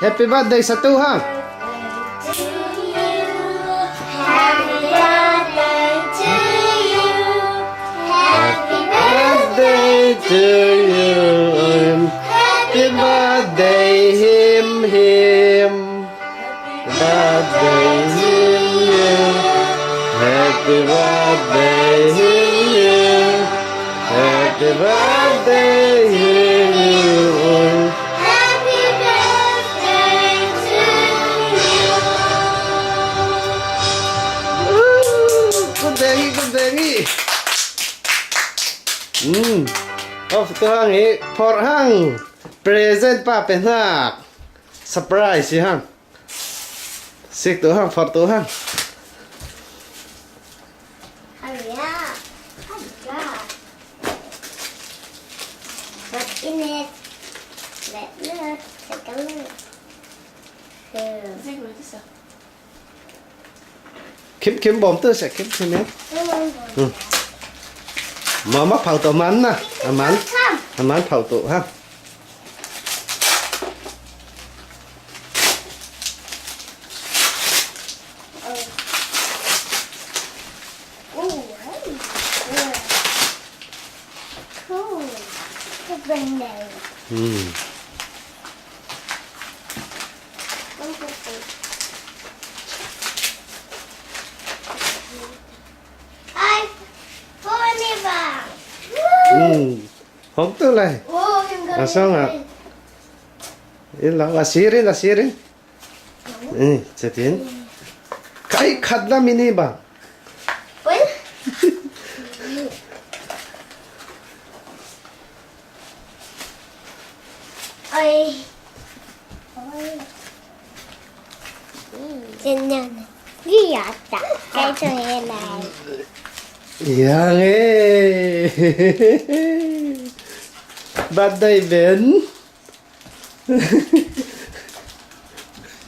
Happy birthday sa Tuhan. Happy birthday to you. Happy Birthday to you. Happy birthday him. Birthday him. Happy birthday him. Happy birthday him. Happy birthday to you. Kudengi. Oh, ito hang for hang present pa penak surprise hang. Sik tu hang for tu hang. Hurry up. Hurry up. What's in it? Let's look. Take a look. Kim bom tu sẽ kim nhé. Mà phao tổ mắn nè, mắn phao tổ ha. Cool. Good window. Ai, pony bang. Không tu lại. Whoa, I'm gonna. Sao ạ? Yên là sirin. Sẽ tiến. Cái khát là mini ba. What? Ôi. Trên nhân ghi ạ cái chơi này. Yang birthday Ben.